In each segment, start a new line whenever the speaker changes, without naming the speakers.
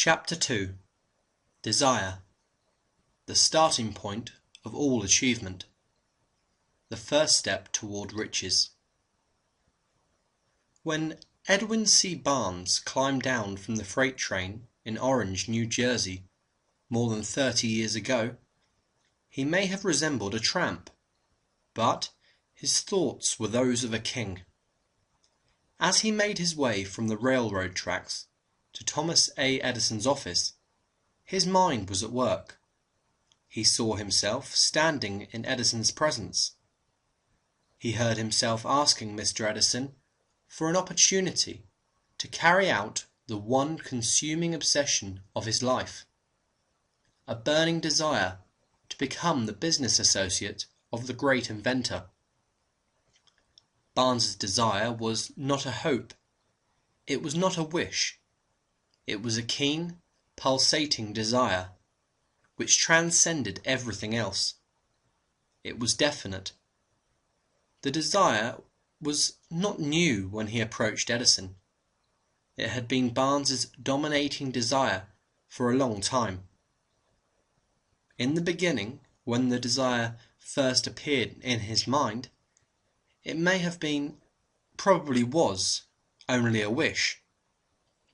Chapter 2. Desire. The starting point of all achievement. The first step toward riches. When Edwin C. Barnes climbed down from the freight train in Orange, New Jersey, more than 30 years ago, he may have resembled a tramp, but his thoughts were those of a king. As he made his way from the railroad tracks to Thomas A. Edison's office, his mind was at work. He saw himself standing in Edison's presence. He heard himself asking Mr. Edison for an opportunity to carry out the one consuming obsession of his life, a burning desire to become the business associate of the great inventor. Barnes's desire was not a hope. It was not a wish. It was a keen, pulsating desire, which transcended everything else. It was definite. The desire was not new when he approached Edison. It had been Barnes's dominating desire for a long time. In the beginning, when the desire first appeared in his mind, it may have been, probably was, only a wish.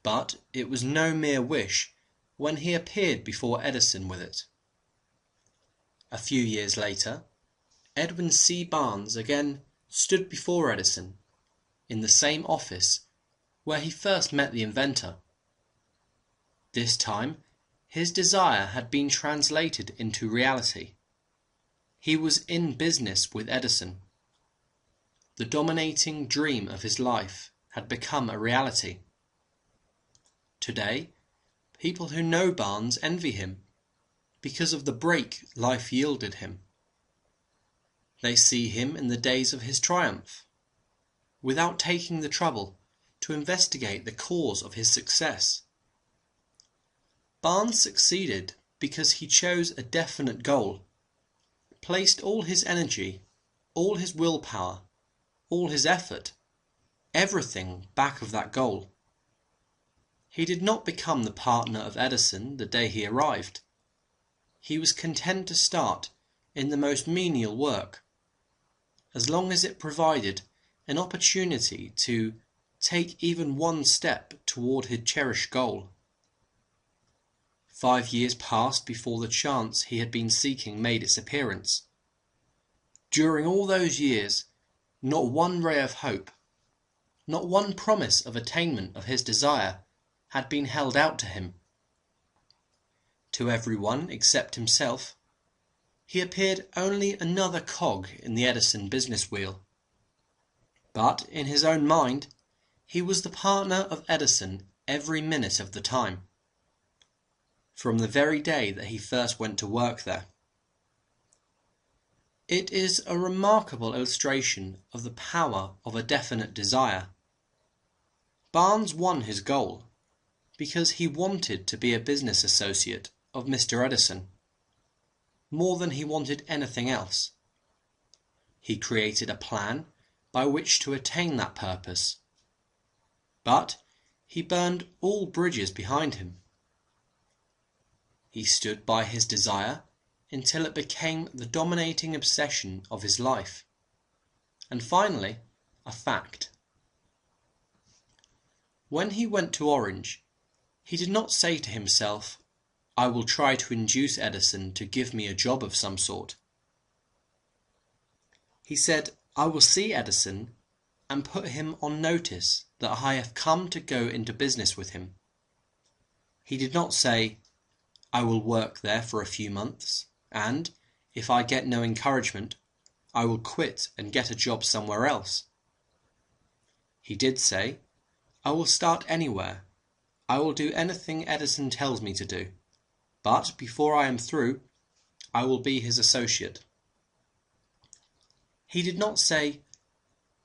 But it was no mere wish when he appeared before Edison with it. A few years later, Edwin C. Barnes again stood before Edison in the same office where he first met the inventor. This time, his desire had been translated into reality. He was in business with Edison. The dominating dream of his life had become a reality. Today, people who know Barnes envy him because of the break life yielded him. They see him in the days of his triumph, without taking the trouble to investigate the cause of his success. Barnes succeeded because he chose a definite goal, placed all his energy, all his willpower, all his effort, everything back of that goal. He did not become the partner of Edison the day he arrived. He was content to start in the most menial work, as long as it provided an opportunity to take even one step toward his cherished goal. 5 years passed before the chance he had been seeking made its appearance. During all those years, not one ray of hope, not one promise of attainment of his desire had been held out to him. To everyone except himself, he appeared only another cog in the Edison business wheel. But in his own mind, he was the partner of Edison every minute of the time, from the very day that he first went to work there. It is a remarkable illustration of the power of a definite desire. Barnes won his goal because he wanted to be a business associate of Mr. Edison, more than he wanted anything else. He created a plan by which to attain that purpose, but he burned all bridges behind him. He stood by his desire until it became the dominating obsession of his life, and finally a fact. When he went to Orange, he did not say to himself, "I will try to induce Edison to give me a job of some sort." He said, "I will see Edison and put him on notice that I have come to go into business with him." He did not say, "I will work there for a few months, and, if I get no encouragement, I will quit and get a job somewhere else." He did say, "I will start anywhere. I will do anything Edison tells me to do, but before I am through, I will be his associate." He did not say,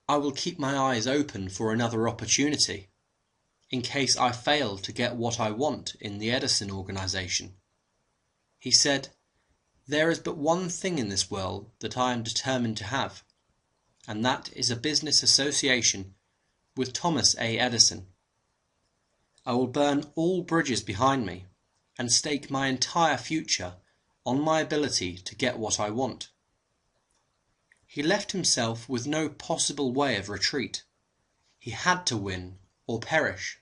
"I will keep my eyes open for another opportunity, in case I fail to get what I want in the Edison organization." He said, "There is but one thing in this world that I am determined to have, and that is a business association with Thomas A. Edison. I will burn all bridges behind me and stake my entire future on my ability to get what I want. He left himself with no possible way of retreat. He had to win or perish.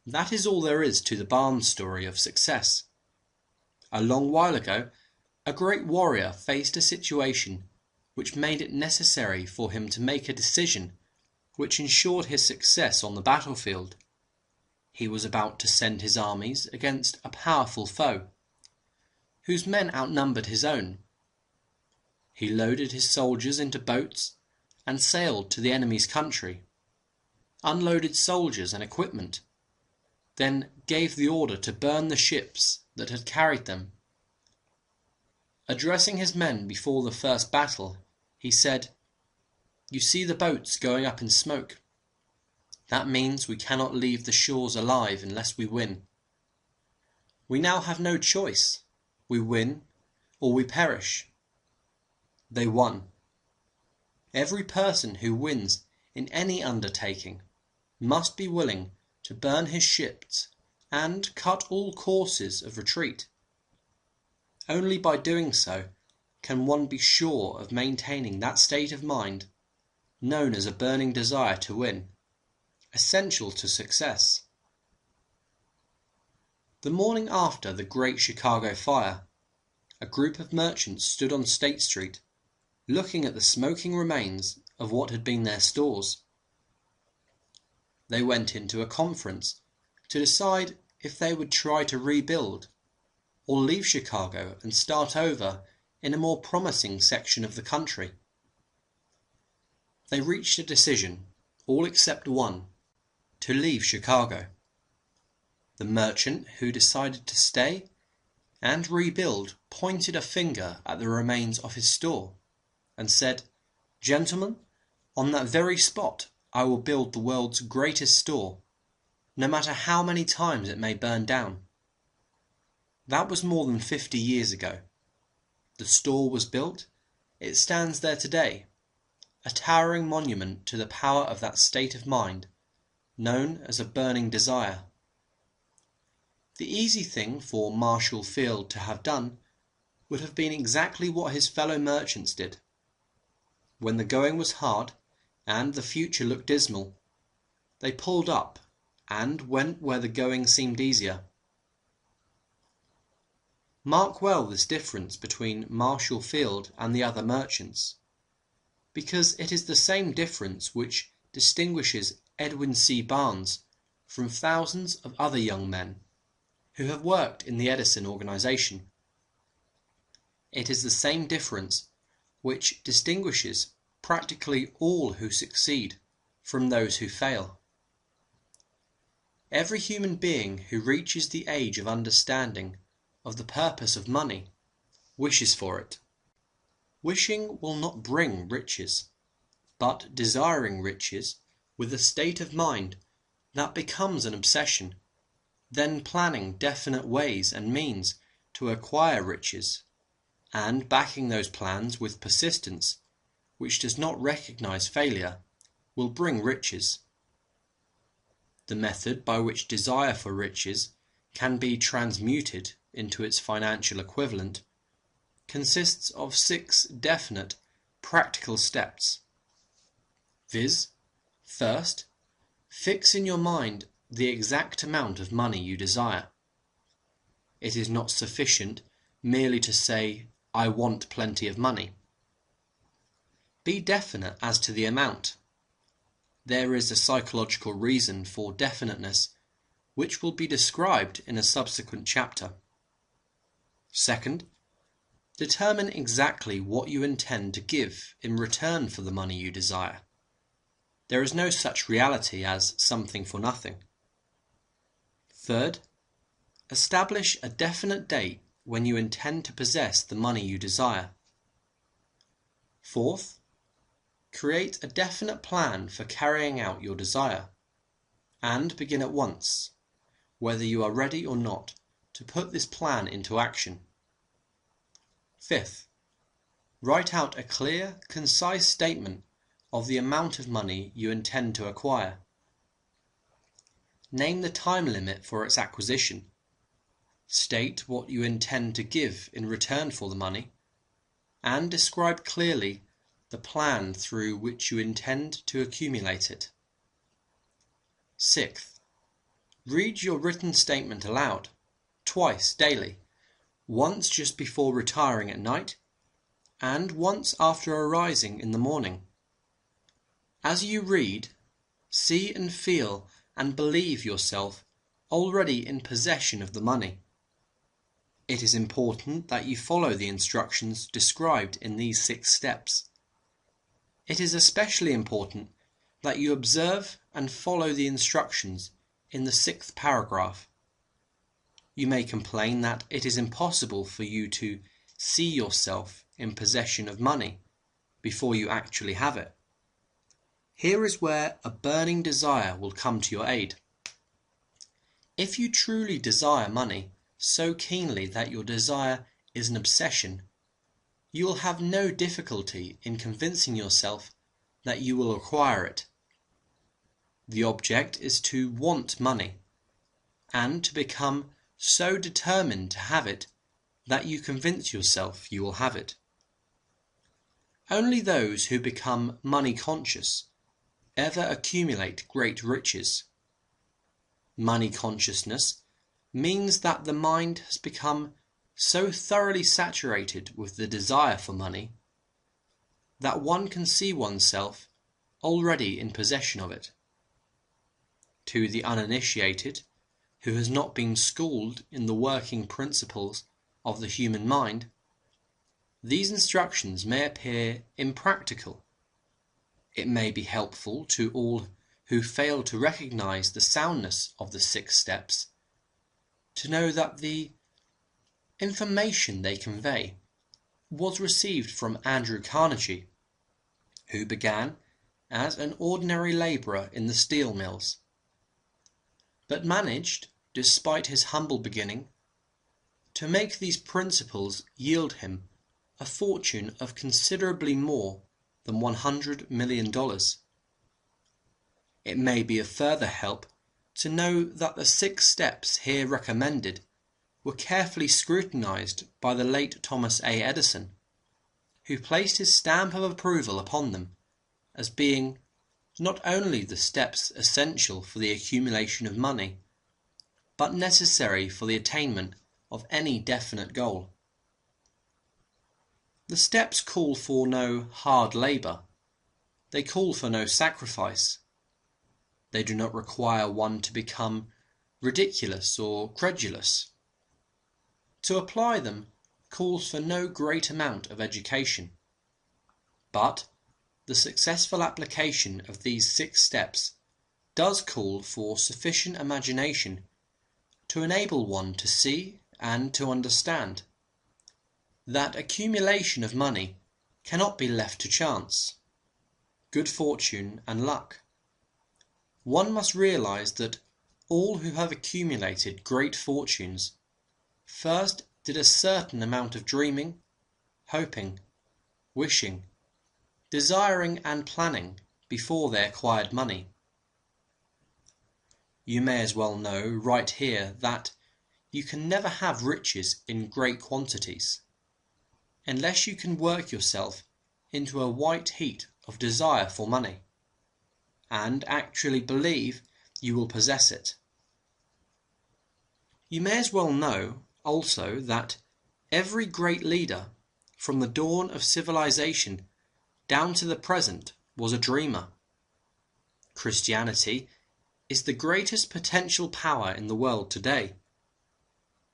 That is all there is to the Barnes story of success. A long while ago, a great warrior faced a situation which made it necessary for him to make a decision which ensured his success on the battlefield. He was about to send his armies against a powerful foe, whose men outnumbered his own. He loaded his soldiers into boats and sailed to the enemy's country, unloaded soldiers and equipment, then gave the order to burn the ships that had carried them. Addressing his men before the first battle, he said, "You see the boats going up in smoke. That means we cannot leave the shores alive unless we win. We now have no choice. We win or we perish." They won. Every person who wins in any undertaking must be willing to burn his ships and cut all courses of retreat. Only by doing so can one be sure of maintaining that state of mind known as a burning desire to win, essential to success. The morning after the Great Chicago Fire, a group of merchants stood on State Street, looking at the smoking remains of what had been their stores. They went into a conference to decide if they would try to rebuild or leave Chicago and start over in a more promising section of the country. They reached a decision, all except one, to leave Chicago. The merchant who decided to stay and rebuild pointed a finger at the remains of his store and said, "Gentlemen, on that very spot I will build the world's greatest store, no matter how many times it may burn down." That was more than 50 years ago. The store was built. It stands there today, a towering monument to the power of that state of mind, known as a burning desire. The easy thing for Marshall Field to have done would have been exactly what his fellow merchants did. When the going was hard and the future looked dismal, they pulled up and went where the going seemed easier. Mark well this difference between Marshall Field and the other merchants, because it is the same difference which distinguishes Edwin C. Barnes from thousands of other young men who have worked in the Edison organization. It is the same difference which distinguishes practically all who succeed from those who fail. Every human being who reaches the age of understanding of the purpose of money wishes for it. Wishing will not bring riches, but desiring riches with a state of mind that becomes an obsession, then planning definite ways and means to acquire riches, and backing those plans with persistence, which does not recognize failure, will bring riches. The method by which desire for riches can be transmuted into its financial equivalent consists of 6 definite, practical steps, viz. First, fix in your mind the exact amount of money you desire. It is not sufficient merely to say, "I want plenty of money." Be definite as to the amount. There is a psychological reason for definiteness which will be described in a subsequent chapter. Second, determine exactly what you intend to give in return for the money you desire. There is no such reality as something for nothing. Third, establish a definite date when you intend to possess the money you desire. Fourth, create a definite plan for carrying out your desire, and begin at once, whether you are ready or not, to put this plan into action. Fifth, write out a clear, concise statement of the amount of money you intend to acquire. name the time limit for its acquisition, state what you intend to give in return for the money, and describe clearly the plan through which you intend to accumulate it. Sixth, read your written statement aloud, twice daily, once just before retiring at night, and once after arising in the morning. As you read, see and feel and believe yourself already in possession of the money. It is important that you follow the instructions described in these 6 steps. It is especially important that you observe and follow the instructions in the 6th paragraph. You may complain that it is impossible for you to see yourself in possession of money before you actually have it. Here is where a burning desire will come to your aid. If you truly desire money so keenly that your desire is an obsession, you will have no difficulty in convincing yourself that you will acquire it. The object is to want money, and to become so determined to have it that you convince yourself you will have it. Only those who become money conscious ever accumulate great riches. Money consciousness means that the mind has become so thoroughly saturated with the desire for money that one can see oneself already in possession of it. To the uninitiated, who has not been schooled in the working principles of the human mind, these instructions may appear impractical. It may be helpful to all who fail to recognize the soundness of the 6 steps to know that the information they convey was received from Andrew Carnegie, who began as an ordinary laborer in the steel mills, but managed, despite his humble beginning, to make these principles yield him a fortune of considerably more than $100 million. It may be a further help to know that the 6 steps here recommended were carefully scrutinized by the late Thomas A. Edison, who placed his stamp of approval upon them as being not only the steps essential for the accumulation of money, but necessary for the attainment of any definite goal. The steps call for no hard labor. They call for no sacrifice. They do not require one to become ridiculous or credulous. To apply them calls for no great amount of education. But the successful application of these 6 steps does call for sufficient imagination to enable one to see and to understand that accumulation of money cannot be left to chance, good fortune and luck. One must realize that all who have accumulated great fortunes first did a certain amount of dreaming, hoping, wishing, desiring and planning before they acquired money. You may as well know right here that you can never have riches in great quantities unless you can work yourself into a white heat of desire for money, and actually believe you will possess it. You may as well know also that every great leader from the dawn of civilization down to the present was a dreamer. Christianity is the greatest potential power in the world today,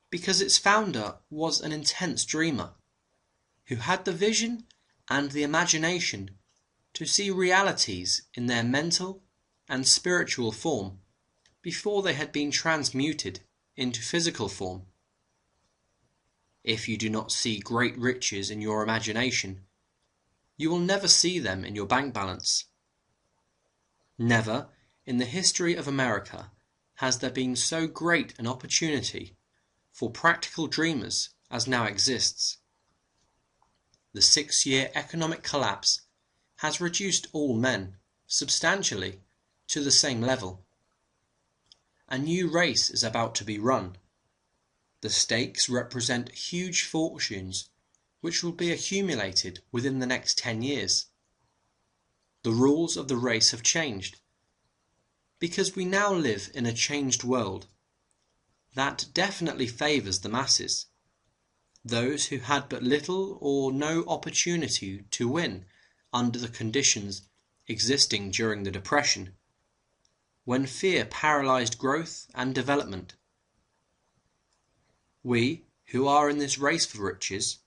because its founder was an intense dreamer who had the vision and the imagination to see realities in their mental and spiritual form before they had been transmuted into physical form. If you do not see great riches in your imagination, you will never see them in your bank balance. Never in the history of America has there been so great an opportunity for practical dreamers as now exists. The 6-year economic collapse has reduced all men substantially to the same level. a new race is about to be run. The stakes represent huge fortunes which will be accumulated within the next 10 years. The rules of the race have changed, because we now live in a changed world. That definitely favours the masses, those who had but little or no opportunity to win under the conditions existing during the Depression, when fear paralysed growth and development. We, who are in this race for riches,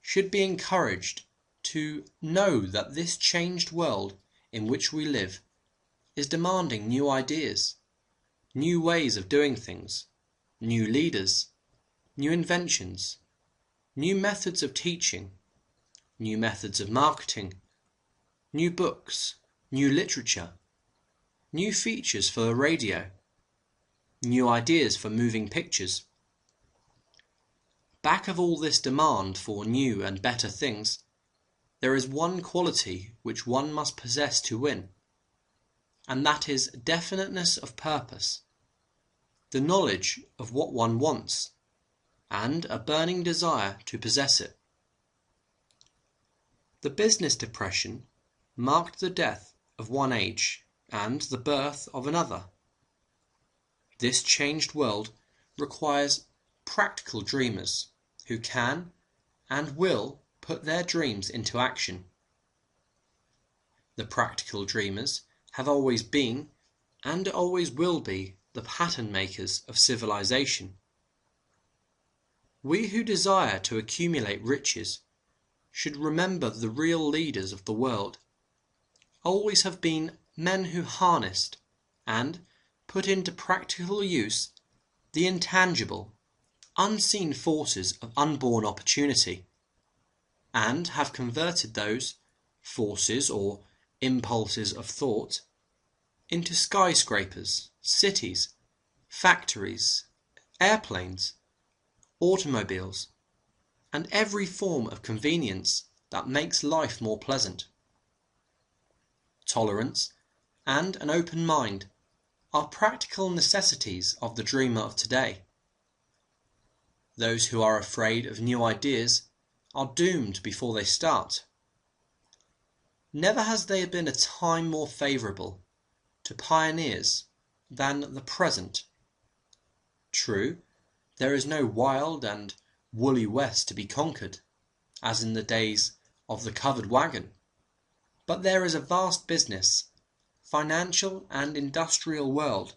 should be encouraged to know that this changed world in which we live is demanding new ideas, new ways of doing things, new leaders, new inventions, new methods of teaching, new methods of marketing, new books, new literature, new features for the radio, new ideas for moving pictures. Back of all this demand for new and better things, there is one quality which one must possess to win, and that is definiteness of purpose, the knowledge of what one wants, and a burning desire to possess it. The business depression marked the death of one age and the birth of another. This changed world requires practical dreamers who can and will put their dreams into action. The practical dreamers have always been and always will be the pattern makers of civilization. We who desire to accumulate riches should remember the real leaders of the world always have been men who harnessed and put into practical use the intangible, unseen forces of unborn opportunity, and have converted those forces or impulses of thought into skyscrapers, cities, factories, airplanes, automobiles, and every form of convenience that makes life more pleasant. Tolerance and an open mind are practical necessities of the dreamer of today. Those who are afraid of new ideas are doomed before they start. Never has there been a time more favourable to pioneers than the present. True, there is no wild and woolly West to be conquered, as in the days of the covered wagon, but there is a vast business, financial and industrial world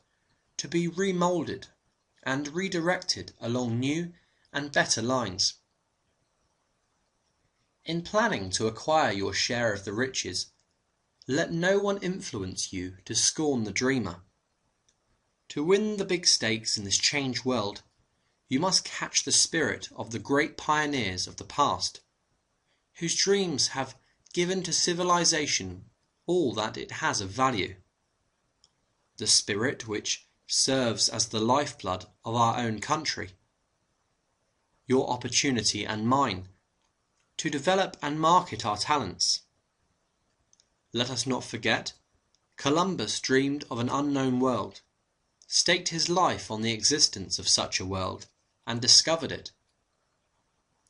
to be remoulded and redirected along new and better lines. In planning to acquire your share of the riches, let no one influence you to scorn the dreamer. To win the big stakes in this changed world, you must catch the spirit of the great pioneers of the past, whose dreams have given to civilization all that it has of value. The spirit which serves as the lifeblood of our own country. Your opportunity and mine to develop and market our talents. Let us not forget, Columbus dreamed of an unknown world, staked his life on the existence of such a world, and discovered it.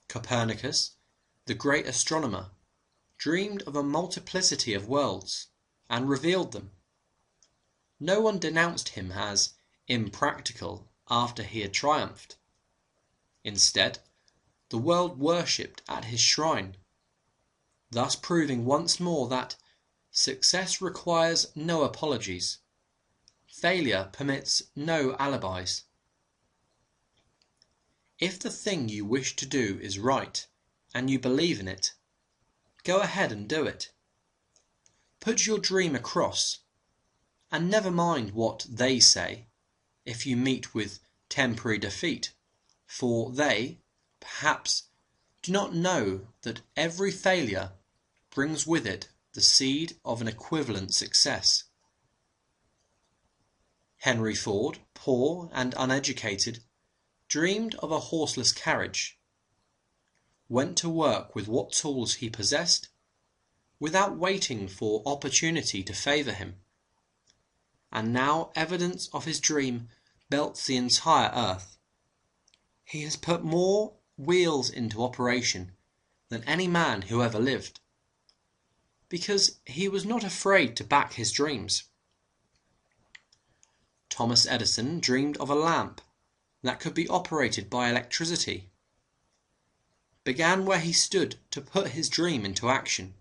Copernicus, the great astronomer, dreamed of a multiplicity of worlds, and revealed them. No one denounced him as impractical after he had triumphed. Instead, the world worshipped at his shrine, thus proving once more that success requires no apologies, failure permits no alibis. If the thing you wish to do is right, and you believe in it, go ahead and do it. Put your dream across, and never mind what they say if you meet with temporary defeat, for they, perhaps, do not know that every failure brings with it the seed of an equivalent success. Henry Ford, poor and uneducated, dreamed of a horseless carriage, went to work with what tools he possessed, without waiting for opportunity to favour him, and now evidence of his dream belts the entire earth. He has put more wheels into operation than any man who ever lived, because he was not afraid to back his dreams. Thomas Edison dreamed of a lamp that could be operated by electricity, began where he stood to put his dream into action,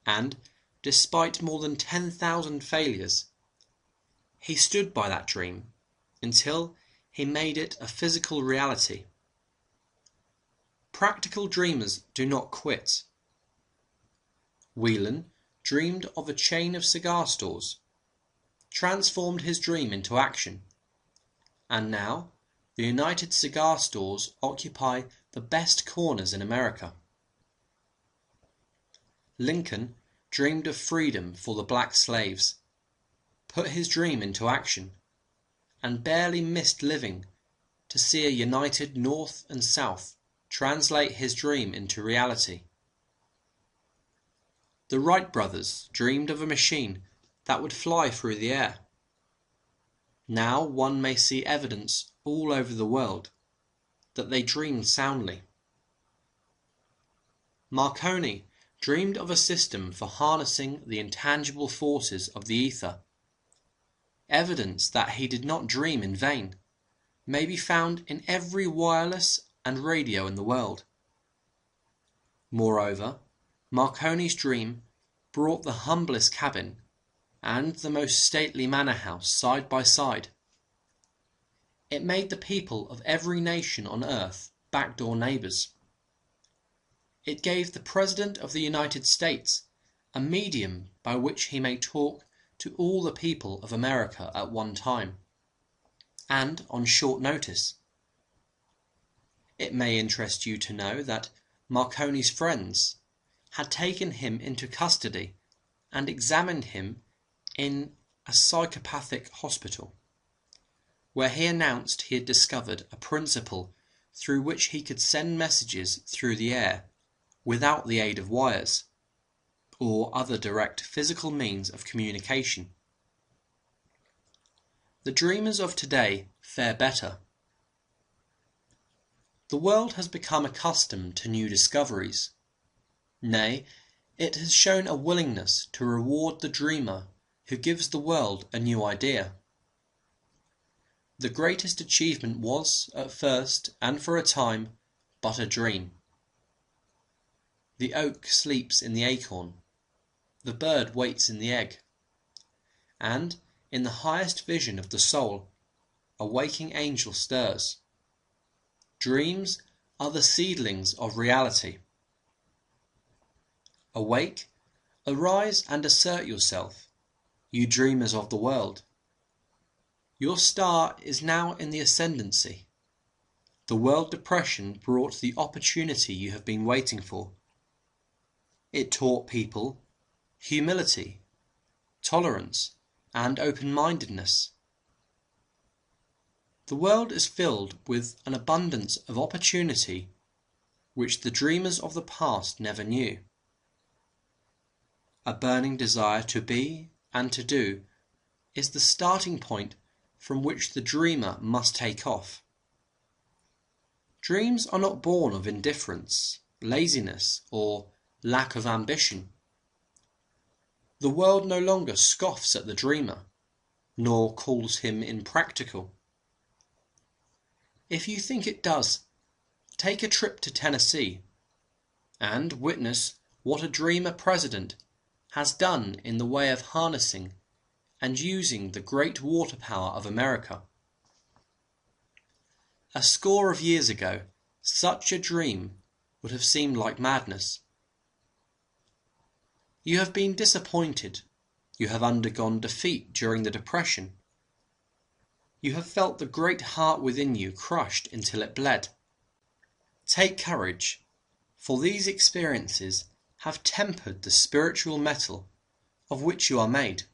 and, despite more than 10,000 failures, he stood by that dream until he made it a physical reality. Practical dreamers do not quit. Whelan dreamed of a chain of cigar stores, transformed his dream into action, and now the United Cigar Stores occupy the best corners in America. Lincoln dreamed of freedom for the black slaves, put his dream into action, and barely missed living to see a united North and South translate his dream into reality. The Wright brothers dreamed of a machine that would fly through the air. Now one may see evidence all over the world that they dreamed soundly. Marconi dreamed of a system for harnessing the intangible forces of the ether. Evidence that he did not dream in vain may be found in every wireless and radio in the world. Moreover, Marconi's dream brought the humblest cabin and the most stately manor house side by side. It made the people of every nation on earth backdoor neighbors. It gave the President of the United States a medium by which he may talk to all the people of America at one time, and on short notice. It may interest you to know that Marconi's friends had taken him into custody and examined him in a psychopathic hospital, where he announced he had discovered a principle through which he could send messages through the air without the aid of wires or other direct physical means of communication. The dreamers of today fare better. The world has become accustomed to new discoveries. Nay, it has shown a willingness to reward the dreamer who gives the world a new idea. The greatest achievement was, at first and for a time, but a dream. The oak sleeps in the acorn, the bird waits in the egg, and, in the highest vision of the soul, a waking angel stirs. Dreams are the seedlings of reality. Awake, arise and assert yourself, you dreamers of the world. Your star is now in the ascendancy. The world depression brought the opportunity you have been waiting for. It taught people humility, tolerance, and open-mindedness. The world is filled with an abundance of opportunity which the dreamers of the past never knew. A burning desire to be and to do is the starting point from which the dreamer must take off. Dreams are not born of indifference, laziness, or lack of ambition. The world no longer scoffs at the dreamer, nor calls him impractical. If you think it does, take a trip to Tennessee and witness what a dreamer president has done in the way of harnessing and using the great water power of America. A score of years ago, such a dream would have seemed like madness. You have been disappointed. You have undergone defeat during the Depression. You have felt the great heart within you crushed until it bled. Take courage, for these experiences have tempered the spiritual metal of which you are made.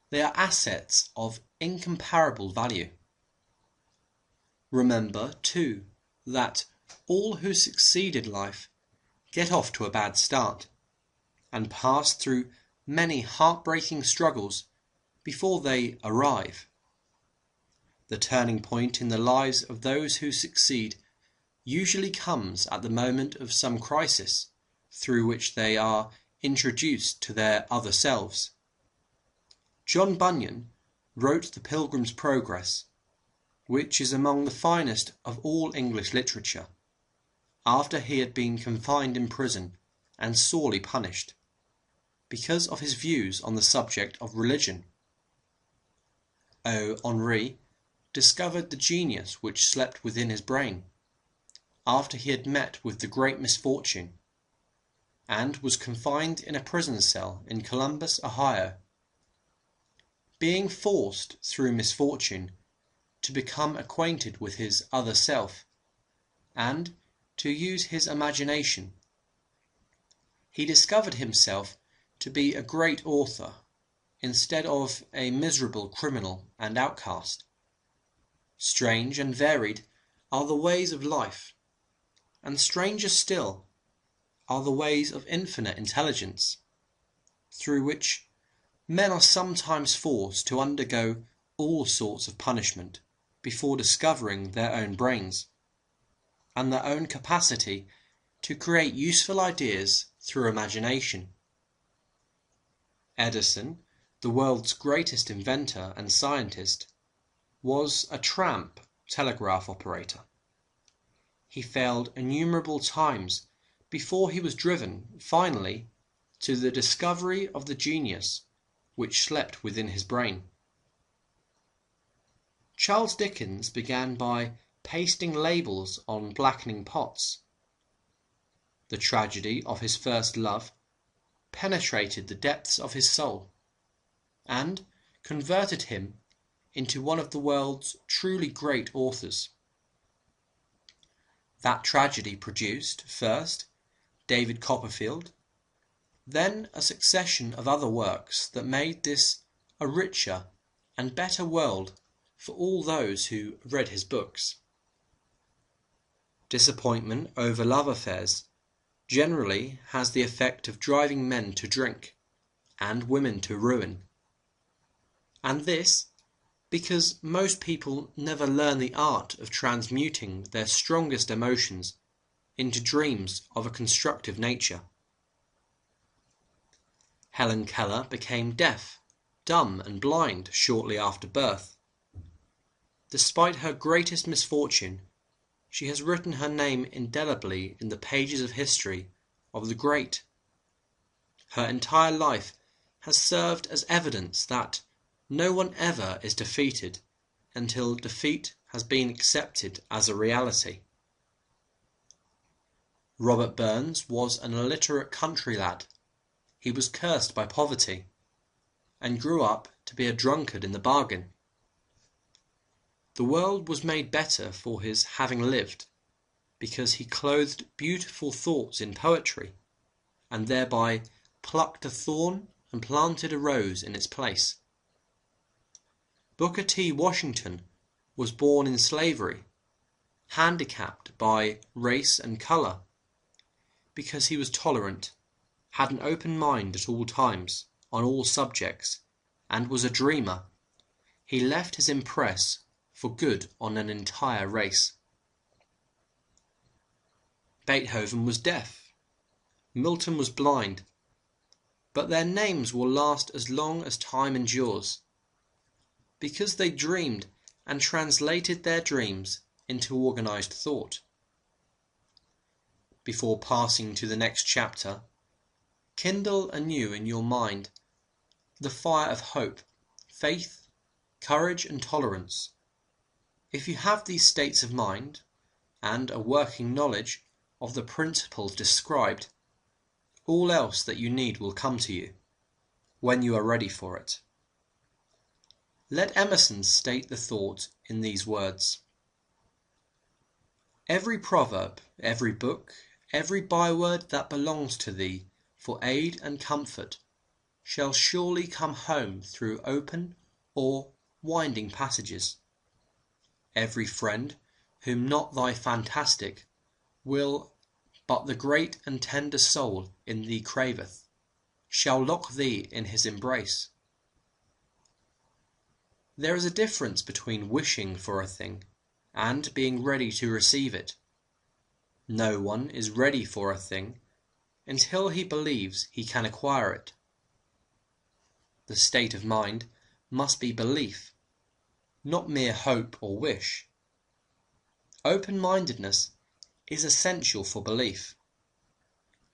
They are assets of incomparable value. Remember, too, that all who succeed in life get off to a bad start and pass through many heartbreaking struggles before they arrive. The turning point in the lives of those who succeed usually comes at the moment of some crisis through which they are introduced to their other selves. John Bunyan wrote The Pilgrim's Progress, which is among the finest of all English literature, after he had been confined in prison and sorely punished, because of his views on the subject of religion. O. Henri discovered the genius which slept within his brain, after he had met with the great misfortune, and was confined in a prison cell in Columbus, Ohio. Being forced through misfortune to become acquainted with his other self, and to use his imagination, he discovered himself to be a great author instead of a miserable criminal and outcast. Strange and varied are the ways of life, and stranger still are the ways of infinite intelligence, through which men are sometimes forced to undergo all sorts of punishment before discovering their own brains, and their own capacity to create useful ideas through imagination. Edison, the world's greatest inventor and scientist, was a tramp telegraph operator. He failed innumerable times before he was driven, finally, to the discovery of the genius which slept within his brain. Charles Dickens began by pasting labels on blackening pots. The tragedy of his first love penetrated the depths of his soul, and converted him into one of the world's truly great authors. That tragedy produced, first, David Copperfield, then a succession of other works that made this a richer and better world for all those who read his books. Disappointment over love affairs generally has the effect of driving men to drink and women to ruin, and this because most people never learn the art of transmuting their strongest emotions into dreams of a constructive nature. Helen Keller became deaf, dumb and blind shortly after birth. Despite her greatest misfortune, she has written her name indelibly in the pages of history of the great. Her entire life has served as evidence that no one ever is defeated until defeat has been accepted as a reality. Robert Burns was an illiterate country lad. He was cursed by poverty, and grew up to be a drunkard in the bargain. The world was made better for his having lived, because he clothed beautiful thoughts in poetry, and thereby plucked a thorn and planted a rose in its place. Booker T. Washington was born in slavery, handicapped by race and color, because he was tolerant, had an open mind at all times, on all subjects, and was a dreamer. He left his impress for good on an entire race. Beethoven was deaf. Milton was blind. But their names will last as long as time endures, because they dreamed and translated their dreams into organized thought. Before passing to the next chapter, kindle anew in your mind the fire of hope, faith, courage and tolerance. If you have these states of mind, and a working knowledge of the principles described, all else that you need will come to you, when you are ready for it. Let Emerson state the thought in these words: every proverb, every book, every byword that belongs to thee for aid and comfort shall surely come home through open or winding passages. Every friend whom not thy fantastic will but the great and tender soul in thee craveth, shall lock thee in his embrace. There is a difference between wishing for a thing and being ready to receive it. No one is ready for a thing until he believes he can acquire it. The state of mind must be belief, not mere hope or wish. Open-mindedness is essential for belief.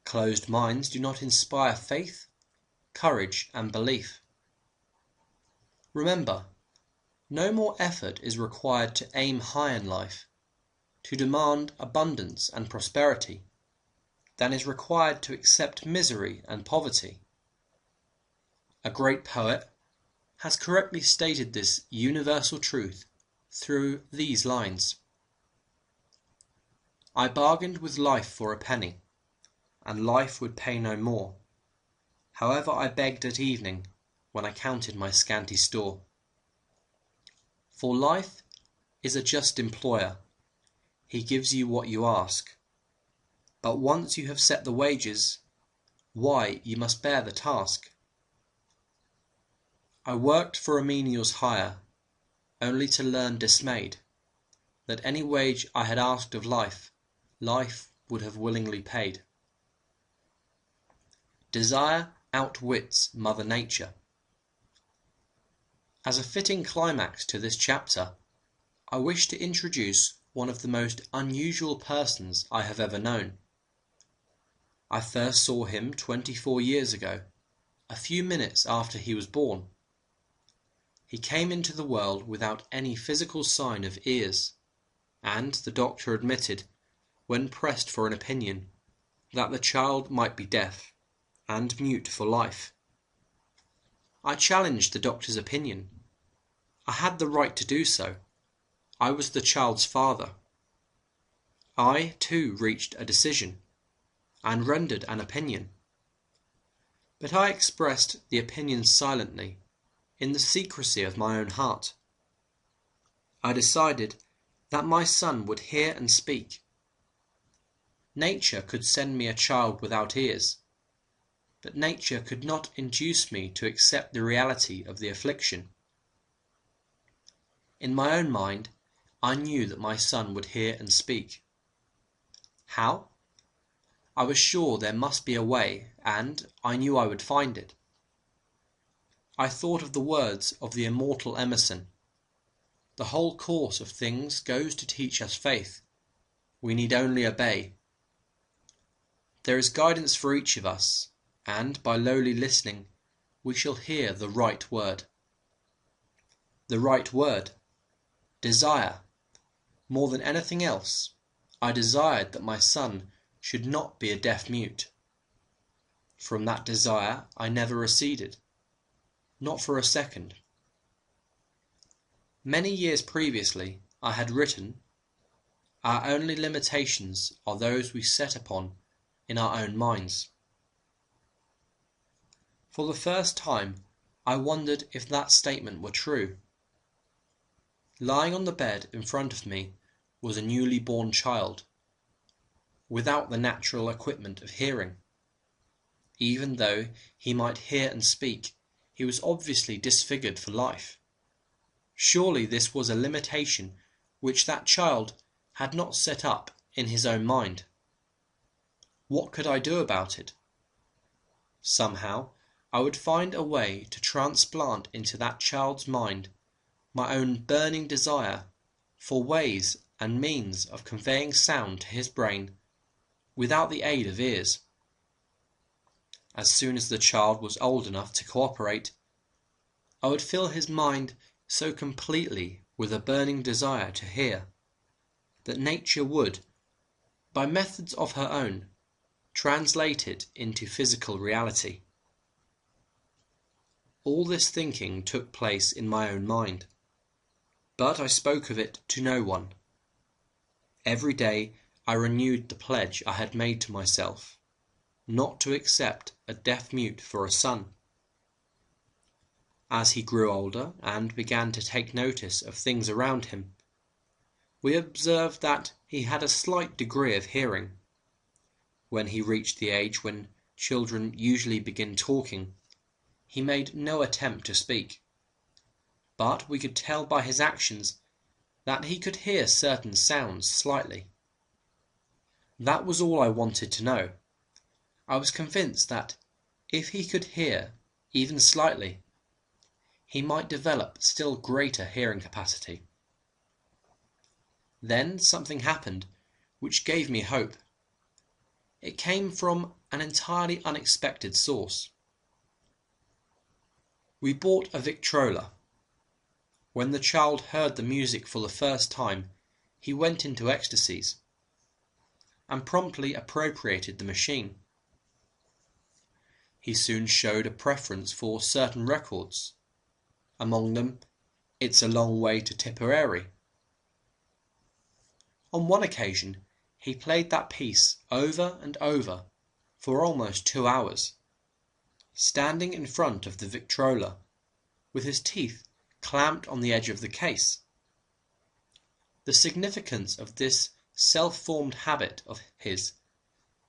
Closed minds do not inspire faith, courage, and belief. Remember, no more effort is required to aim high in life, to demand abundance and prosperity, than is required to accept misery and poverty. A great poet has correctly stated this universal truth through these lines. I bargained with life for a penny, and life would pay no more. However I begged at evening, when I counted my scanty store. For life is a just employer, he gives you what you ask. But once you have set the wages, why you must bear the task. I worked for a menial's hire, only to learn dismayed, that any wage I had asked of life, life would have willingly paid. Desire outwits Mother Nature. As a fitting climax to this chapter, I wish to introduce one of the most unusual persons I have ever known. I first saw him 24 years ago, a few minutes after he was born. He came into the world without any physical sign of ears, and the doctor admitted, when pressed for an opinion, that the child might be deaf and mute for life. I challenged the doctor's opinion. I had the right to do so. I was the child's father. I, too, reached a decision, and rendered an opinion. But I expressed the opinion silently, in the secrecy of my own heart. I decided that my son would hear and speak. Nature could send me a child without ears, but nature could not induce me to accept the reality of the affliction. In my own mind, I knew that my son would hear and speak. How? I was sure there must be a way, and I knew I would find it. I thought of the words of the immortal Emerson. The whole course of things goes to teach us faith. We need only obey. There is guidance for each of us, and by lowly listening, we shall hear the right word. The right word. Desire. More than anything else, I desired that my son should not be a deaf-mute. From that desire I never receded. Not for a second. Many years previously I had written, "Our only limitations are those we set upon in our own minds." For the first time I wondered if that statement were true. Lying on the bed in front of me was a newly born child, without the natural equipment of hearing. Even though he might hear and speak, he was obviously disfigured for life. Surely this was a limitation which that child had not set up in his own mind. What could I do about it? Somehow I would find a way to transplant into that child's mind my own burning desire for ways and means of conveying sound to his brain without the aid of ears. As soon as the child was old enough to cooperate, I would fill his mind so completely with a burning desire to hear, that nature would, by methods of her own, translate it into physical reality. All this thinking took place in my own mind, but I spoke of it to no one. Every day I renewed the pledge I had made to myself, not to accept a deaf-mute for a son. As he grew older and began to take notice of things around him, we observed that he had a slight degree of hearing. When he reached the age when children usually begin talking, he made no attempt to speak. but we could tell by his actions that he could hear certain sounds slightly. That was all I wanted to know. I was convinced that if he could hear, even slightly, he might develop still greater hearing capacity. Then something happened which gave me hope. It came from an entirely unexpected source. We bought a Victrola. When the child heard the music for the first time, he went into ecstasies and promptly appropriated the machine. He soon showed a preference for certain records, among them It's a Long Way to Tipperary. On one occasion, he played that piece over and over for almost 2 hours, standing in front of the Victrola, with his teeth clamped on the edge of the case. The significance of this self-formed habit of his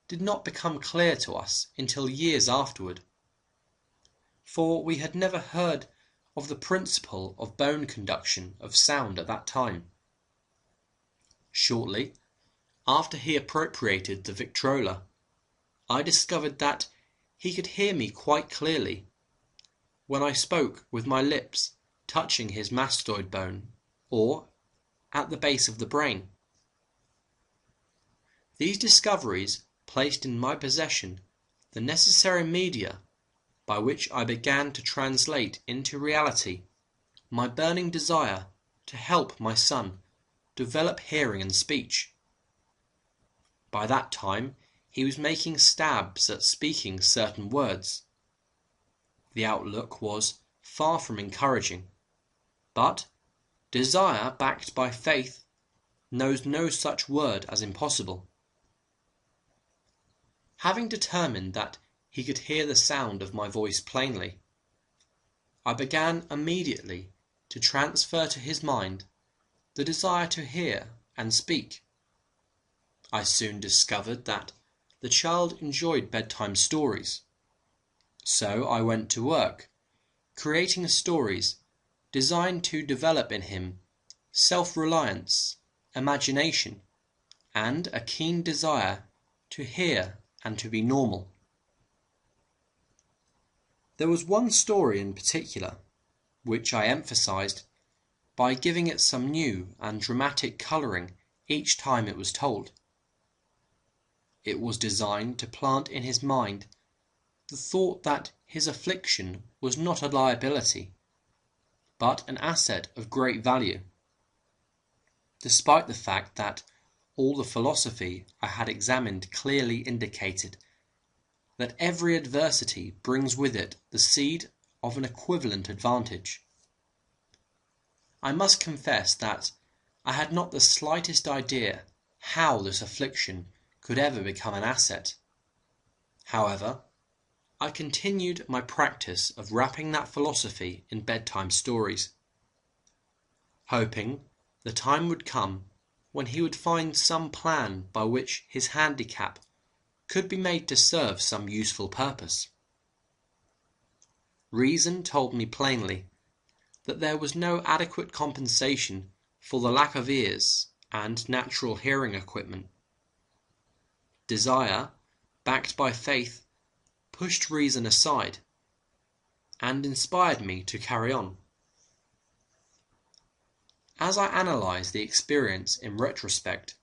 did not become clear to us until years afterward, for we had never heard of the principle of bone conduction of sound at that time. Shortly after he appropriated the Victrola, I discovered that he could hear me quite clearly when I spoke with my lips touching his mastoid bone, or at the base of the brain. These discoveries placed in my possession the necessary media by which I began to translate into reality my burning desire to help my son develop hearing and speech. By that time, he was making stabs at speaking certain words. The outlook was far from encouraging, but desire backed by faith knows no such word as impossible. Having determined that he could hear the sound of my voice plainly, I began immediately to transfer to his mind the desire to hear and speak. I soon discovered that the child enjoyed bedtime stories, so I went to work, creating stories designed to develop in him self-reliance, imagination, and a keen desire to hear and to be normal. There was one story in particular which I emphasized by giving it some new and dramatic coloring each time it was told. It was designed to plant in his mind the thought that his affliction was not a liability, but an asset of great value, despite the fact that all the philosophy I had examined clearly indicated that every adversity brings with it the seed of an equivalent advantage. I must confess that I had not the slightest idea how this affliction could ever become an asset. However, I continued my practice of wrapping that philosophy in bedtime stories, hoping the time would come when he would find some plan by which his handicap could be made to serve some useful purpose. Reason told me plainly that there was no adequate compensation for the lack of ears and natural hearing equipment. Desire, backed by faith, pushed reason aside and inspired me to carry on. As I analyze the experience in retrospect,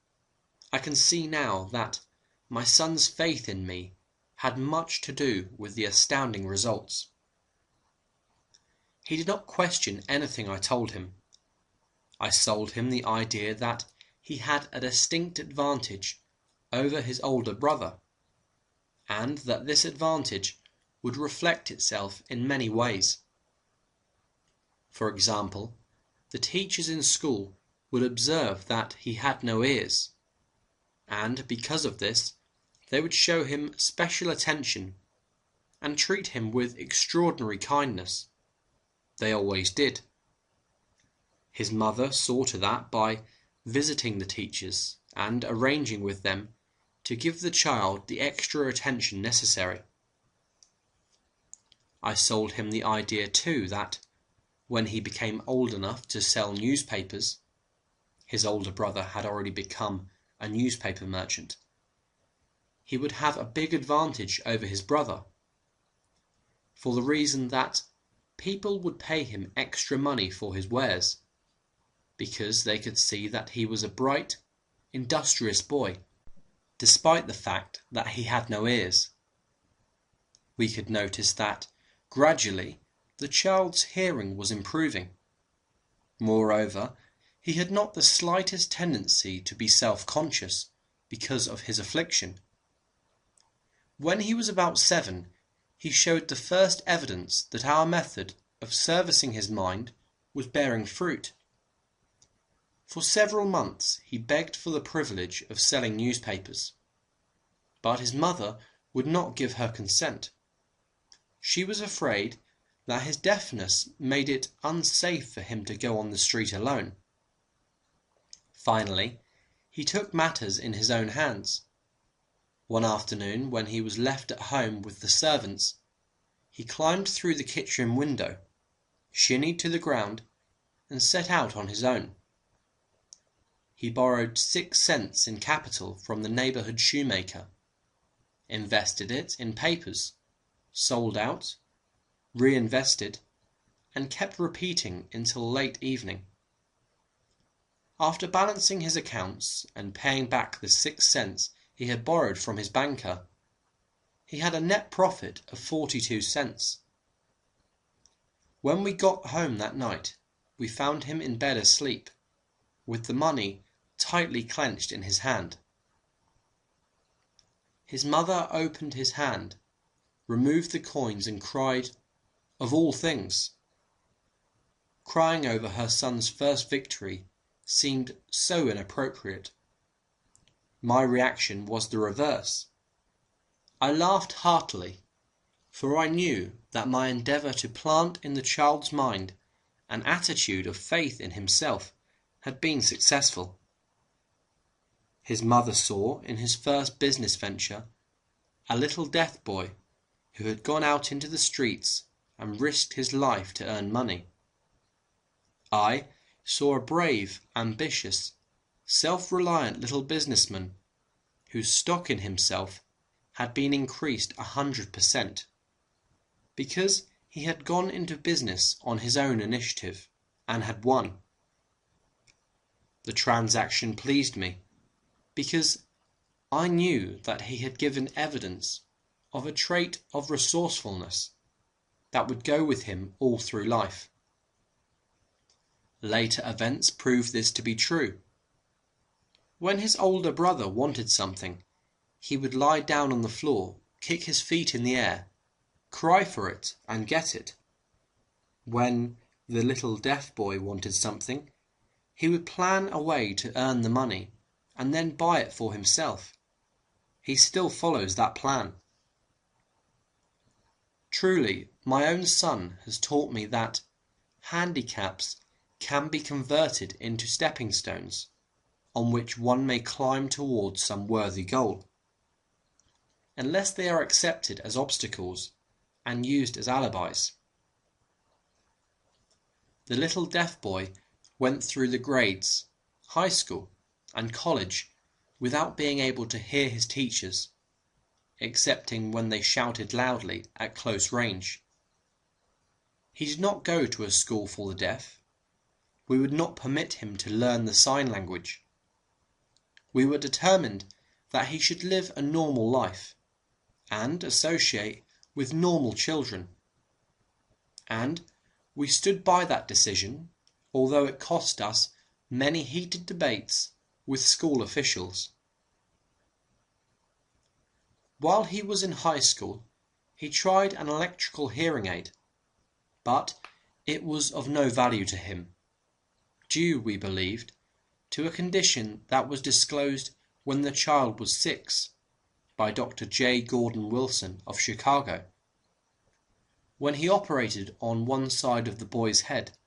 I can see now that my son's faith in me had much to do with the astounding results. He did not question anything I told him. I sold him the idea that he had a distinct advantage over his older brother, and that this advantage would reflect itself in many ways. For example, the teachers in school would observe that he had no ears, and because of this, they would show him special attention and treat him with extraordinary kindness. They always did. His mother saw to that by visiting the teachers and arranging with them to give the child the extra attention necessary. I sold him the idea too that When he became old enough to sell newspapers, his older brother had already become a newspaper merchant, he would have a big advantage over his brother, for the reason that people would pay him extra money for his wares, because they could see that he was a bright, industrious boy, despite the fact that he had no ears. We could notice that, gradually, the child's hearing was improving. Moreover, he had not the slightest tendency to be self-conscious because of his affliction. When he was about 7, he showed the first evidence that our method of servicing his mind was bearing fruit. For several months he begged for the privilege of selling newspapers, but his mother would not give her consent. She was afraid that his deafness made it unsafe for him to go on the street alone. Finally, he took matters in his own hands. One afternoon, when he was left at home with the servants, he climbed through the kitchen window, shinnied to the ground, and set out on his own. He borrowed 6 cents in capital from the neighborhood shoemaker, invested it in papers, sold out, reinvested, and kept repeating until late evening. After balancing his accounts and paying back the 6 cents he had borrowed from his banker, he had a net profit of 42 cents. When we got home that night, we found him in bed asleep, with the money tightly clenched in his hand. His mother opened his hand, removed the coins, and cried, "Of all things!" Crying over her son's first victory seemed so inappropriate. My reaction was the reverse. I laughed heartily, for I knew that my endeavour to plant in the child's mind an attitude of faith in himself had been successful. His mother saw in his first business venture a little deaf boy who had gone out into the streets and risked his life to earn money. I saw a brave, ambitious, self-reliant little businessman whose stock in himself had been increased 100%, because he had gone into business on his own initiative and had won. The transaction pleased me, because I knew that he had given evidence of a trait of resourcefulness that would go with him all through life. Later events proved this to be true. When his older brother wanted something, he would lie down on the floor, kick his feet in the air, cry for it, and get it. When the little deaf boy wanted something, he would plan a way to earn the money and then buy it for himself. He still follows that plan. Truly, my own son has taught me that handicaps can be converted into stepping stones on which one may climb towards some worthy goal, unless they are accepted as obstacles and used as alibis. The little deaf boy went through the grades, high school, and college without being able to hear his teachers, excepting when they shouted loudly at close range. He did not go to a school for the deaf. We would not permit him to learn the sign language. We were determined that he should live a normal life and associate with normal children. And we stood by that decision, although it cost us many heated debates with school officials. While he was in high school, he tried an electrical hearing aid, but it was of no value to him, due, we believed, to a condition that was disclosed when the child was 6 by Dr. J. Gordon Wilson of Chicago, when he operated on one side of the boy's head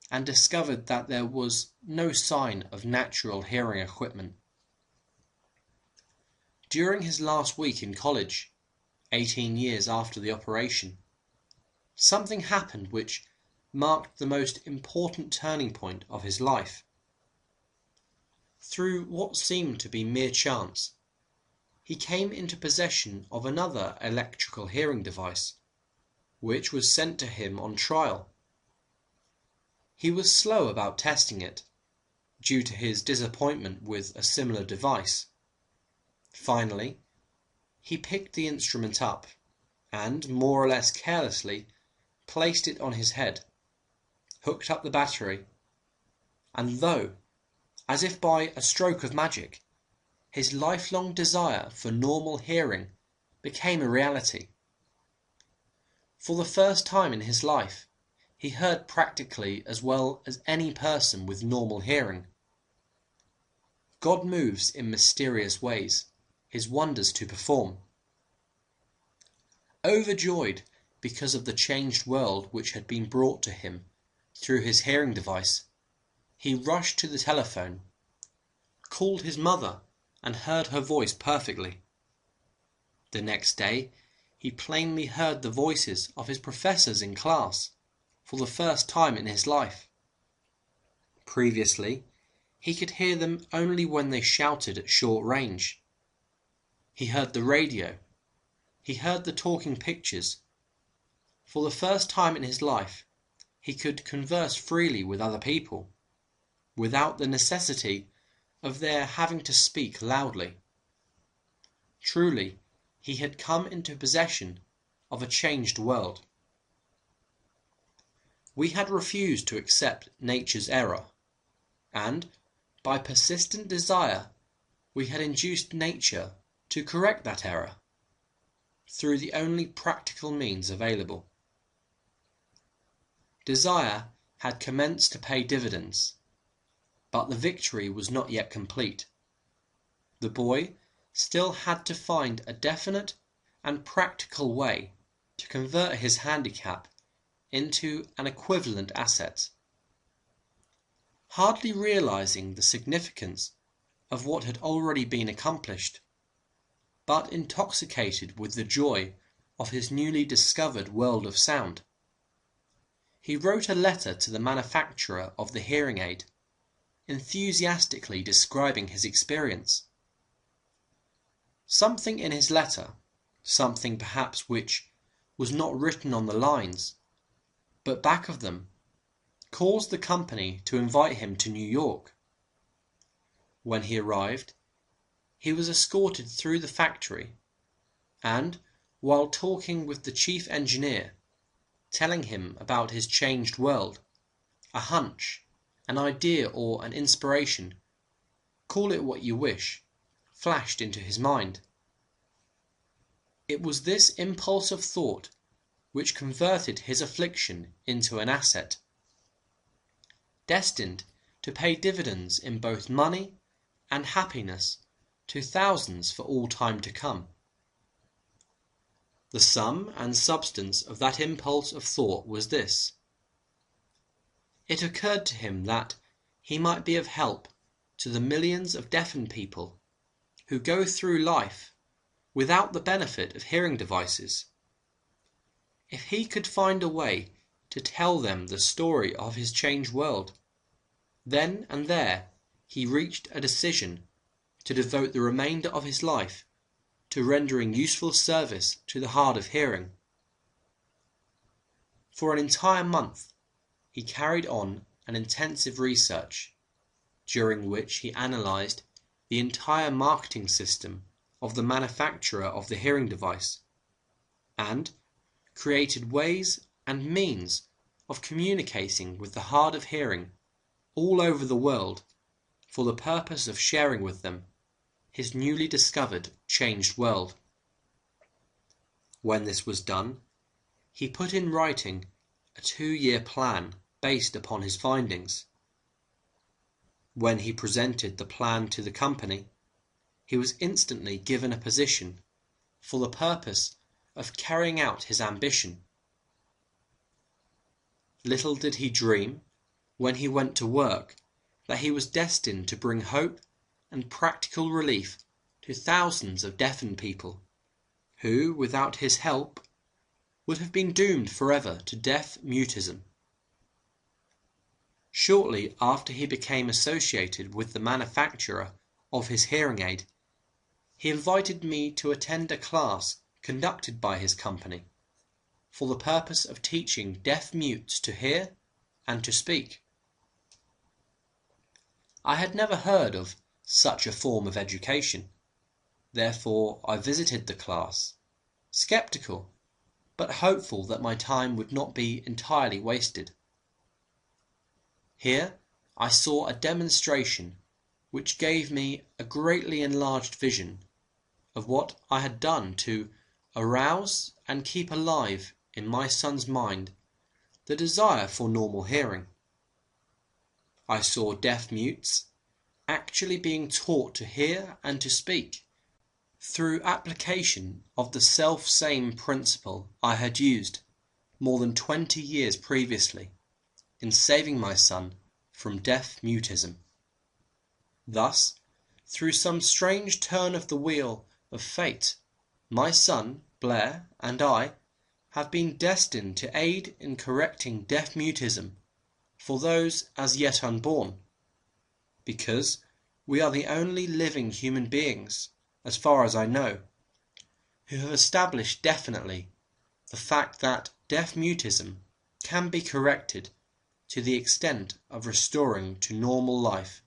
and discovered that there was no sign of natural hearing equipment. During his last week in college, 18 years after the operation, something happened which marked the most important turning point of his life. Through what seemed to be mere chance, he came into possession of another electrical hearing device, which was sent to him on trial. He was slow about testing it, due to his disappointment with a similar device. Finally, he picked the instrument up and, more or less carelessly, placed it on his head, hooked up the battery, and lo, as if by a stroke of magic, his lifelong desire for normal hearing became a reality. For the first time in his life, he heard practically as well as any person with normal hearing. God moves in mysterious ways, his wonders to perform. Overjoyed because of the changed world which had been brought to him through his hearing device, he rushed to the telephone, called his mother, and heard her voice perfectly. The next day, he plainly heard the voices of his professors in class, for the first time in his life. Previously, he could hear them only when they shouted at short range. He heard the radio. He heard the talking pictures. For the first time in his life, he could converse freely with other people, without the necessity of their having to speak loudly. Truly, he had come into possession of a changed world. We had refused to accept nature's error, and, by persistent desire, we had induced nature to correct that error, through the only practical means available. Desire had commenced to pay dividends, but the victory was not yet complete. The boy still had to find a definite and practical way to convert his handicap into an equivalent asset. Hardly realizing the significance of what had already been accomplished, but intoxicated with the joy of his newly discovered world of sound, he wrote a letter to the manufacturer of the hearing aid, enthusiastically describing his experience. Something in his letter, something perhaps which was not written on the lines, but back of them, caused the company to invite him to New York. When he arrived, he was escorted through the factory, and, while talking with the chief engineer, telling him about his changed world, a hunch, an idea or an inspiration, call it what you wish, flashed into his mind. It was this impulse of thought which converted his affliction into an asset, destined to pay dividends in both money and happiness to thousands for all time to come. The sum and substance of that impulse of thought was this. It occurred to him that he might be of help to the millions of deafened people who go through life without the benefit of hearing devices. If he could find a way to tell them the story of his changed world, then and there he reached a decision to devote the remainder of his life to rendering useful service to the hard of hearing. For an entire month he carried on an intensive research, during which he analyzed the entire marketing system of the manufacturer of the hearing device, and created ways and means of communicating with the hard of hearing all over the world for the purpose of sharing with them his newly discovered changed world. When this was done, he put in writing a 2-year plan based upon his findings. When he presented the plan to the company, he was instantly given a position for the purpose of carrying out his ambition. Little did he dream, when he went to work, that he was destined to bring hope and practical relief to thousands of deafened people, who, without his help, would have been doomed forever to deaf mutism. Shortly after he became associated with the manufacturer of his hearing aid, he invited me to attend a class conducted by his company for the purpose of teaching deaf mutes to hear and to speak. I had never heard of such a form of education, therefore I visited the class, skeptical, but hopeful that my time would not be entirely wasted. Here I saw a demonstration which gave me a greatly enlarged vision of what I had done to arouse and keep alive in my son's mind the desire for normal hearing. I saw deaf mutes actually being taught to hear and to speak through application of the self-same principle I had used more than 20 years previously in saving my son from deaf mutism. Thus, through some strange turn of the wheel of fate, my son, Blair, and I have been destined to aid in correcting deaf mutism for those as yet unborn, because we are the only living human beings, as far as I know, who have established definitely the fact that deaf mutism can be corrected to the extent of restoring to normal life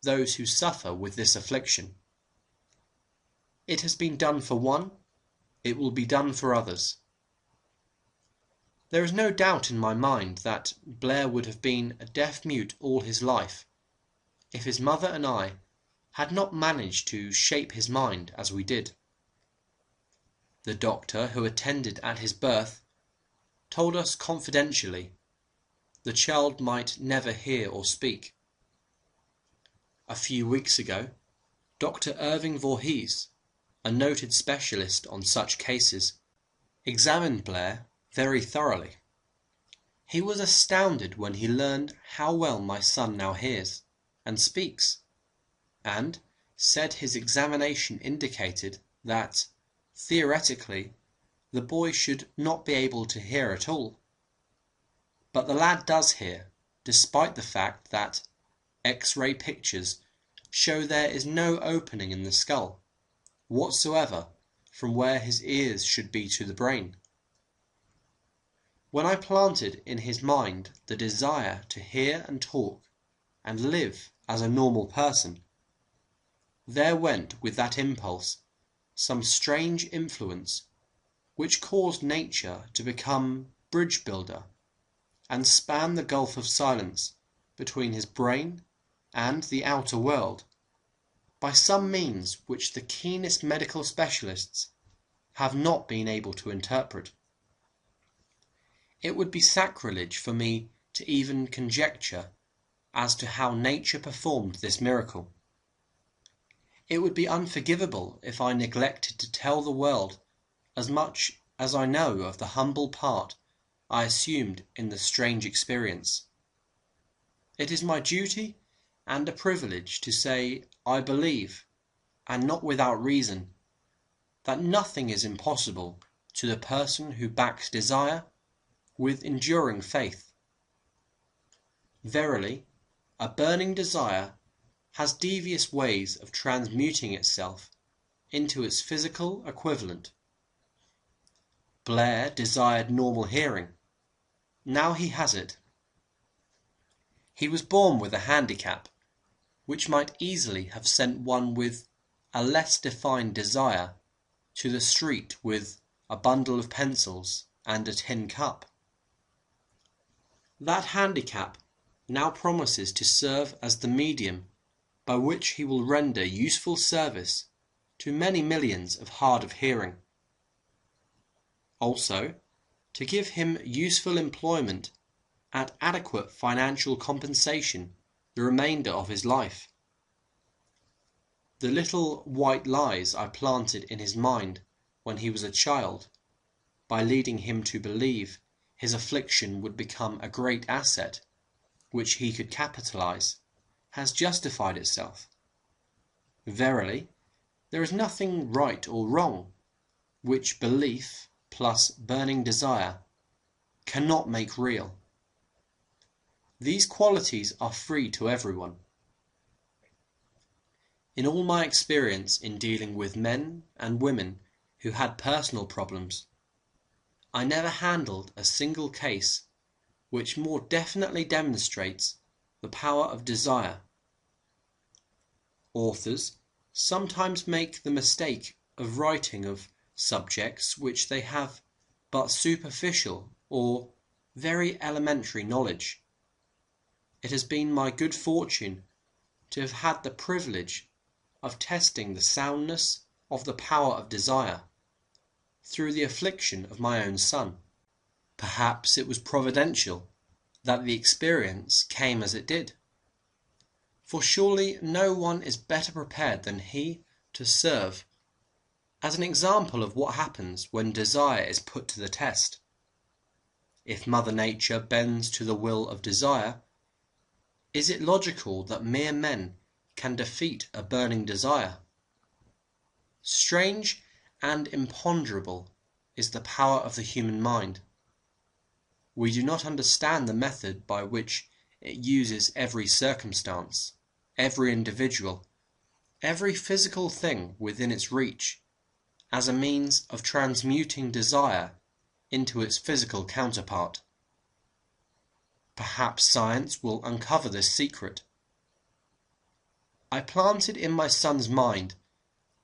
those who suffer with this affliction. It has been done for one, it will be done for others. There is no doubt in my mind that Blair would have been a deaf mute all his life, if his mother and I had not managed to shape his mind as we did. The doctor who attended at his birth told us confidentially the child might never hear or speak. A few weeks ago, Dr. Irving Voorhees, a noted specialist on such cases, examined Blair very thoroughly. He was astounded when he learned how well my son now hears and speaks, and said his examination indicated that, theoretically, the boy should not be able to hear at all. But the lad does hear, despite the fact that X-ray pictures show there is no opening in the skull whatsoever from where his ears should be to the brain. When I planted in his mind the desire to hear and talk and live as a normal person, there went with that impulse some strange influence which caused nature to become bridge builder and span the gulf of silence between his brain and the outer world by some means which the keenest medical specialists have not been able to interpret. It would be sacrilege for me to even conjecture as to how nature performed this miracle. It would be unforgivable if I neglected to tell the world as much as I know of the humble part I assumed in the strange experience. It is my duty and a privilege to say I believe, and not without reason, that nothing is impossible to the person who backs desire with enduring faith. Verily, a burning desire has devious ways of transmuting itself into its physical equivalent. Blair desired normal hearing. Now he has it. He was born with a handicap, which might easily have sent one with a less defined desire to the street with a bundle of pencils and a tin cup. That handicap now promises to serve as the medium by which he will render useful service to many millions of hard of hearing. Also, to give him useful employment at adequate financial compensation the remainder of his life. The little white lies I planted in his mind when he was a child, by leading him to believe his affliction would become a great asset which he could capitalize, has justified itself. Verily, there is nothing right or wrong which belief plus burning desire cannot make real. These qualities are free to everyone. In all my experience in dealing with men and women who had personal problems, I never handled a single case which more definitely demonstrates the power of desire. Authors sometimes make the mistake of writing of subjects which they have but superficial or very elementary knowledge. It has been my good fortune to have had the privilege of testing the soundness of the power of desire through the affliction of my own son. Perhaps it was providential that the experience came as it did, for surely no one is better prepared than he to serve as an example of what happens when desire is put to the test. If Mother Nature bends to the will of desire, is it logical that mere men can defeat a burning desire? Strange and imponderable is the power of the human mind. We do not understand the method by which it uses every circumstance, every individual, every physical thing within its reach, as a means of transmuting desire into its physical counterpart. Perhaps science will uncover this secret. I planted in my son's mind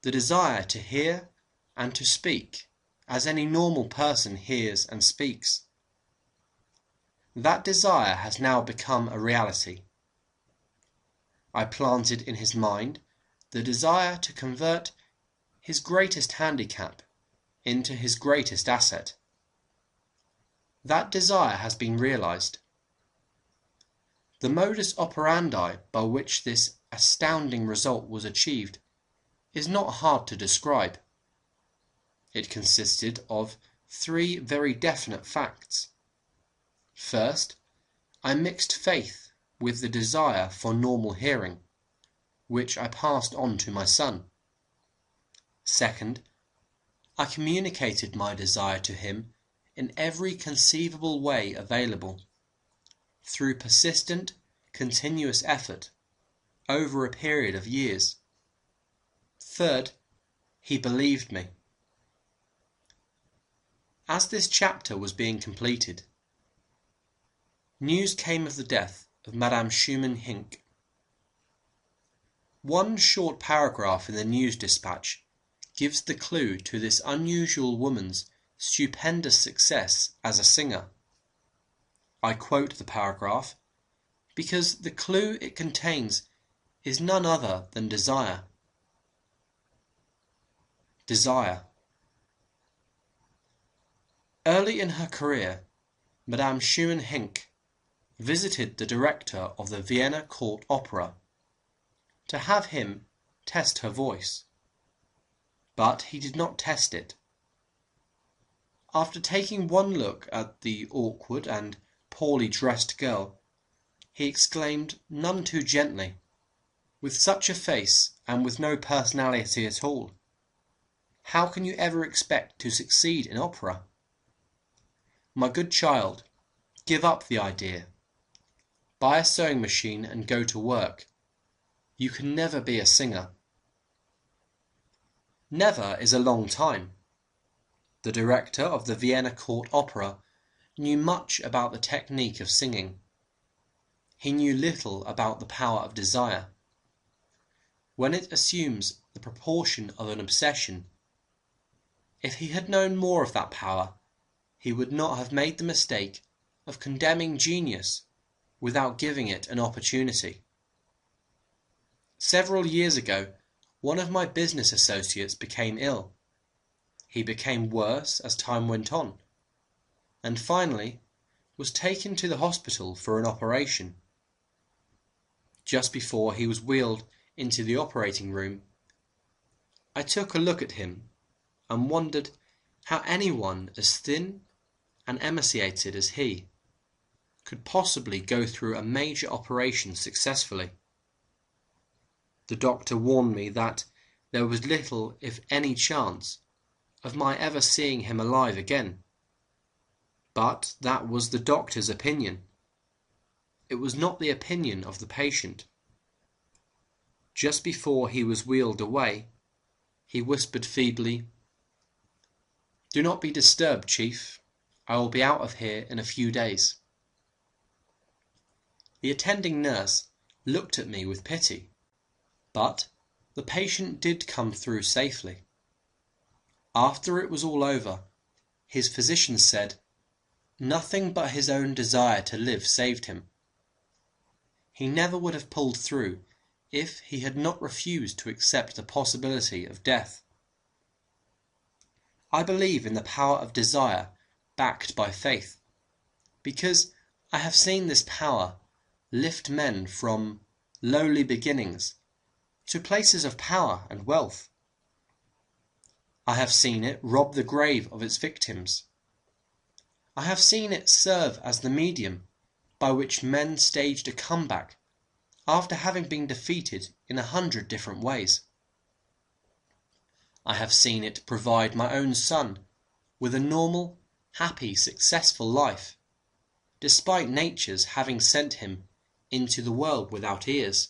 the desire to hear and to speak as any normal person hears and speaks. That desire has now become a reality. I planted in his mind the desire to convert his greatest handicap into his greatest asset. That desire has been realized. The modus operandi by which this astounding result was achieved is not hard to describe. It consisted of 3 very definite facts. First, I mixed faith with the desire for normal hearing, which I passed on to my son. Second, I communicated my desire to him in every conceivable way available, through persistent, continuous effort, over a period of years. Third, he believed me. As this chapter was being completed, news came of the death of Madame Schumann-Hinck. One short paragraph in the news dispatch gives the clue to this unusual woman's stupendous success as a singer. I quote the paragraph because the clue it contains is none other than desire. Desire. Early in her career, Madame Schumann-Hinck visited the director of the Vienna Court Opera to have him test her voice, but he did not test it. After taking one look at the awkward and poorly dressed girl, he exclaimed none too gently, "With such a face and with no personality at all, how can you ever expect to succeed in opera? My good child, give up the idea. Buy a sewing machine and go to work. You can never be a singer." Never is a long time. The director of the Vienna Court Opera knew much about the technique of singing. He knew little about the power of desire. When it assumes the proportion of an obsession, if he had known more of that power, he would not have made the mistake of condemning genius without giving it an opportunity. Several years ago, one of my business associates became ill. He became worse as time went on, and finally was taken to the hospital for an operation. Just before he was wheeled into the operating room, I took a look at him and wondered how anyone as thin and emaciated as he could possibly go through a major operation successfully. The doctor warned me that there was little, if any, chance of my ever seeing him alive again. But that was the doctor's opinion. it was not the opinion of the patient. Just before he was wheeled away, he whispered feebly, "Do not be disturbed, Chief. I will be out of here in a few days." The attending nurse looked at me with pity, but the patient did come through safely. After it was all over, his physician said, nothing but his own desire to live saved him. He never would have pulled through if he had not refused to accept the possibility of death. I believe in the power of desire backed by faith, because I have seen this power lift men from lowly beginnings to places of power and wealth. I have seen it rob the grave of its victims. I have seen it serve as the medium by which men staged a comeback after having been defeated in 100 different ways. I have seen it provide my own son with a normal, happy, successful life, despite nature's having sent him into the world without ears.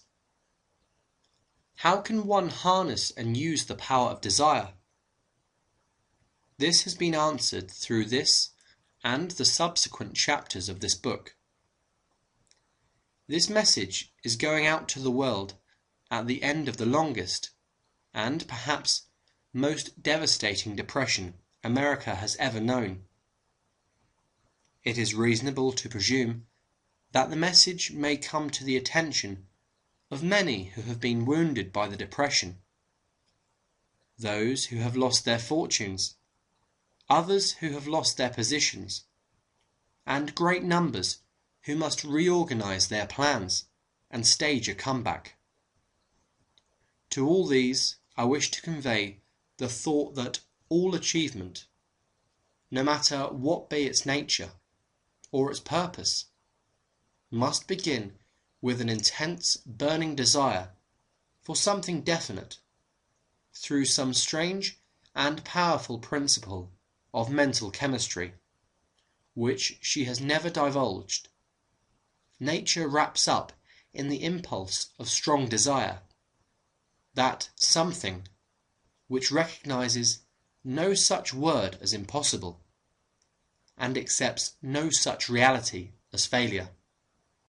How can one harness and use the power of desire? This has been answered through this and the subsequent chapters of this book. This message is going out to the world at the end of the longest and perhaps most devastating depression America has ever known. It is reasonable to presume that the message may come to the attention of many who have been wounded by the depression, those who have lost their fortunes, others who have lost their positions, and great numbers who must reorganize their plans and stage a comeback. To all these I wish to convey the thought that all achievement, no matter what be its nature or its purpose, must begin with an intense burning desire for something definite through some strange and powerful principle of mental chemistry, which she has never divulged. Nature wraps up in the impulse of strong desire, that something which recognizes no such word as impossible, and accepts no such reality as failure.